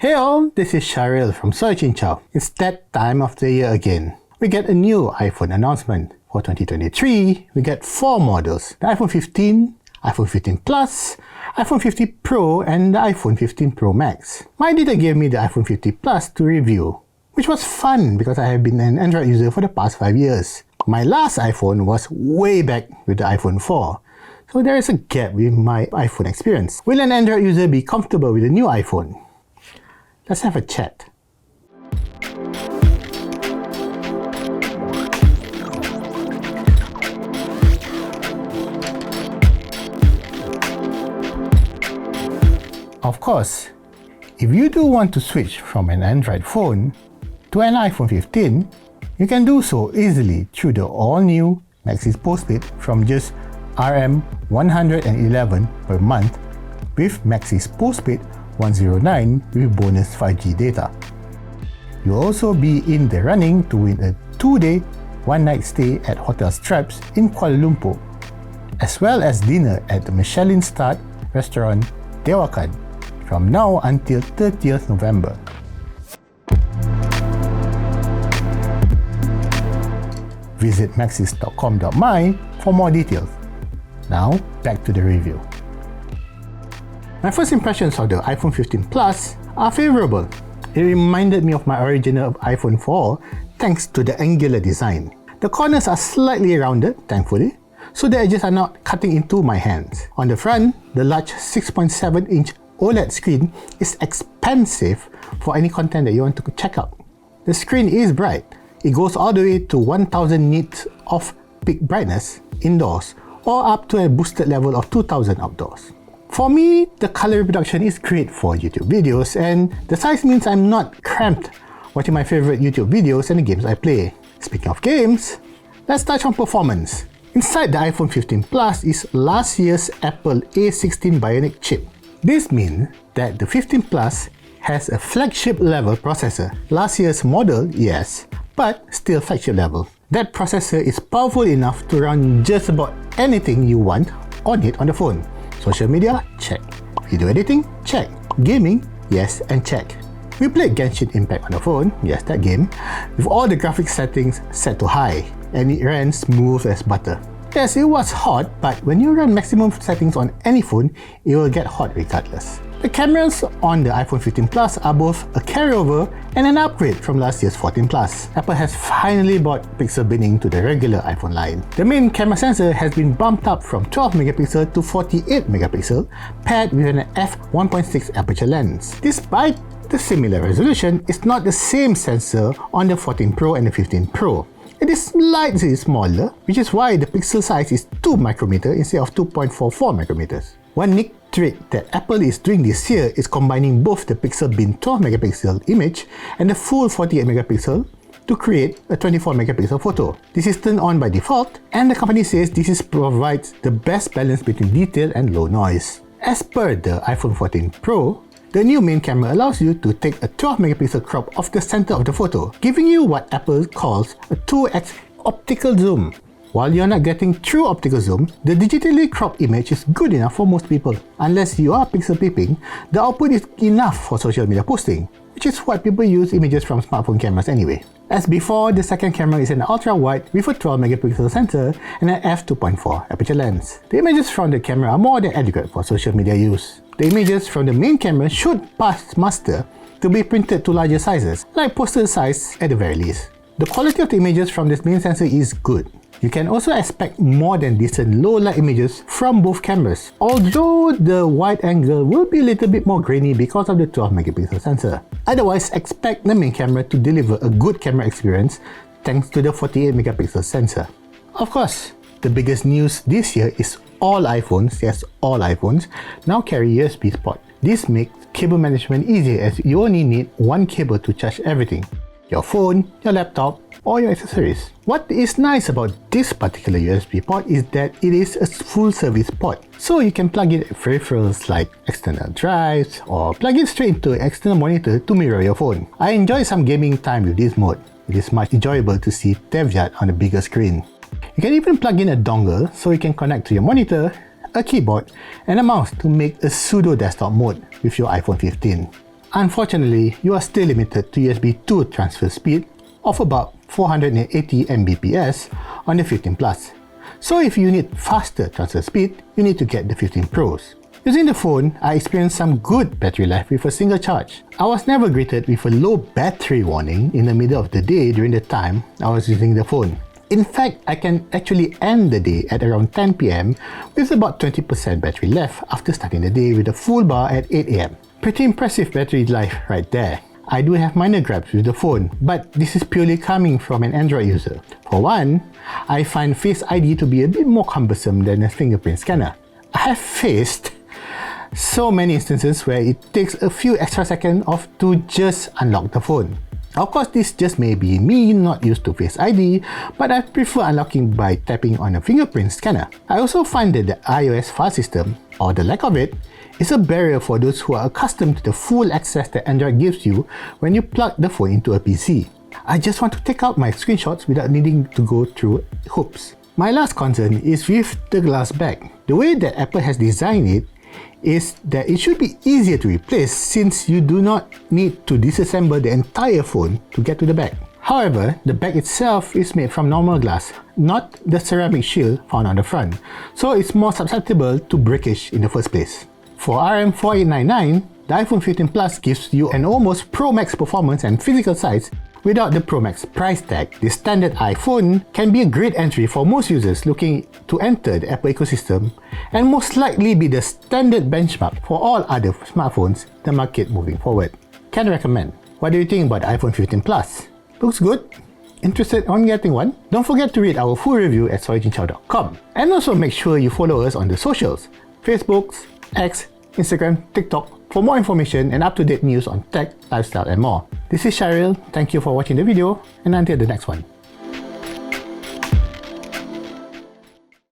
Hey all, this is Sharil from Soy Chin Chow. It's that time of the year again. We get a new iPhone announcement. For 2023, we get 4 models. The iPhone 15, iPhone 15 Plus, iPhone 15 Pro and the iPhone 15 Pro Max. My editor gave me the iPhone 15 Plus to review, which was fun because I have been an Android user for the past 5 years. My last iPhone was way back with the iPhone 4. So there is a gap with my iPhone experience. Will an Android user be comfortable with the new iPhone? Let's have a chat. Of course, if you do want to switch from an Android phone to an iPhone 15, you can do so easily through the all-new Maxis Postpaid from just RM111 per month with Maxis Postpaid 109 with bonus 5G data. You'll also be in the running to win a 2-day, 1-night stay at Hotel Stripes in Kuala Lumpur, as well as dinner at the Michelin-starred restaurant Dewakan from now until 30th November. Visit maxis.com.my for more details. Now, back to the review. My first impressions of the iPhone 15 Plus are favorable. It reminded me of my original iPhone 4 thanks to the angular design. The corners are slightly rounded, thankfully, so the edges are not cutting into my hands. On the front, the large 6.7-inch OLED screen is expensive for any content that you want to check out. The screen is bright. It goes all the way to 1000 nits of peak brightness indoors or up to a boosted level of 2000 outdoors. For me, the color reproduction is great for YouTube videos, and the size means I'm not cramped watching my favorite YouTube videos and the games I play. Speaking of games, let's touch on performance. Inside the iPhone 15 Plus is last year's Apple A16 Bionic chip. This means that the 15 Plus has a flagship level processor. Last year's model, yes, but still flagship level. That processor is powerful enough to run just about anything you want on it on the phone. Social media? Check. Video editing? Check. Gaming? Yes and check. We played Genshin Impact on the phone, yes that game, with all the graphics settings set to high, and it ran smooth as butter. Yes, it was hot, but when you run maximum settings on any phone, it will get hot regardless. The cameras on the iPhone 15 Plus are both a carryover and an upgrade from last year's 14 Plus. Apple has finally brought pixel binning to the regular iPhone line. The main camera sensor has been bumped up from 12 megapixel to 48 megapixel, paired with an f1.6 aperture lens. Despite the similar resolution, it's not the same sensor on the 14 Pro and the 15 Pro. It is slightly smaller, which is why the pixel size is 2 micrometer instead of 2.44 micrometers. One neat trick that Apple is doing this year is combining both the Pixel Bin 12 megapixel image and the full 48 megapixel to create a 24 megapixel photo. This is turned on by default, and the company says this provides the best balance between detail and low noise. As per the iPhone 14 Pro, the new main camera allows you to take a 12 megapixel crop of the center of the photo, giving you what Apple calls a 2x optical zoom. While you're not getting true optical zoom, the digitally cropped image is good enough for most people. Unless you are pixel peeping, the output is enough for social media posting, which is why people use images from smartphone cameras anyway. As before, the second camera is an ultra-wide with a 12 megapixel sensor and an f2.4 aperture lens. The images from the camera are more than adequate for social media use. The images from the main camera should pass muster to be printed to larger sizes, like poster size at the very least. The quality of the images from this main sensor is good. You can also expect more than decent low-light images from both cameras, although the wide angle will be a little bit more grainy because of the 12 megapixel sensor. Otherwise, expect the main camera to deliver a good camera experience thanks to the 48 megapixel sensor. Of course, the biggest news this year is all iPhones, yes all iPhones, now carry USB port. This makes cable management easier as you only need one cable to charge everything. Your phone, your laptop, or your accessories. What is nice about this particular USB port is that it is a full service port. So you can plug in peripherals like external drives or plug it straight into an external monitor to mirror your phone. I enjoy some gaming time with this mode. It is much enjoyable to see Tevjat on a bigger screen. You can even plug in a dongle so you can connect to your monitor, a keyboard, and a mouse to make a pseudo desktop mode with your iPhone 15. Unfortunately, you are still limited to USB 2 transfer speed of about 480 Mbps on the 15 Plus. So if you need faster transfer speed, you need to get the 15 Pros. Using the phone, I experienced some good battery life with a single charge. I was never greeted with a low battery warning in the middle of the day during the time I was using the phone. In fact, I can actually end the day at around 10 PM with about 20% battery left after starting the day with a full bar at 8 AM. Pretty impressive battery life right there. I do have minor gripes with the phone, but this is purely coming from an Android user. For one, I find Face ID to be a bit more cumbersome than a fingerprint scanner. I have faced so many instances where it takes a few extra seconds to just unlock the phone. Of course, this just may be me not used to Face ID, but I prefer unlocking by tapping on a fingerprint scanner. I also find that the iOS file system, or the lack of it, is a barrier for those who are accustomed to the full access that Android gives you when you plug the phone into a PC. I just want to take out my screenshots without needing to go through hoops. My last concern is with the glass back. The way that Apple has designed it is that it should be easier to replace since you do not need to disassemble the entire phone to get to the back. However, the back itself is made from normal glass, not the ceramic shield found on the front, so it's more susceptible to breakage in the first place. For RM4899, the iPhone 15 Plus gives you an almost Pro Max performance and physical size without the Pro Max price tag. The standard iPhone can be a great entry for most users looking to enter the Apple ecosystem and most likely be the standard benchmark for all other smartphones in the market moving forward. Can recommend. What do you think about the iPhone 15 Plus? Looks good? Interested on getting one? Don't forget to read our full review at soyjinchao.com. And also make sure you follow us on the socials, Facebook, X, Instagram, TikTok, for more information and up-to-date news on tech, lifestyle and more. This is Sharil, thank you for watching the video, and until the next one.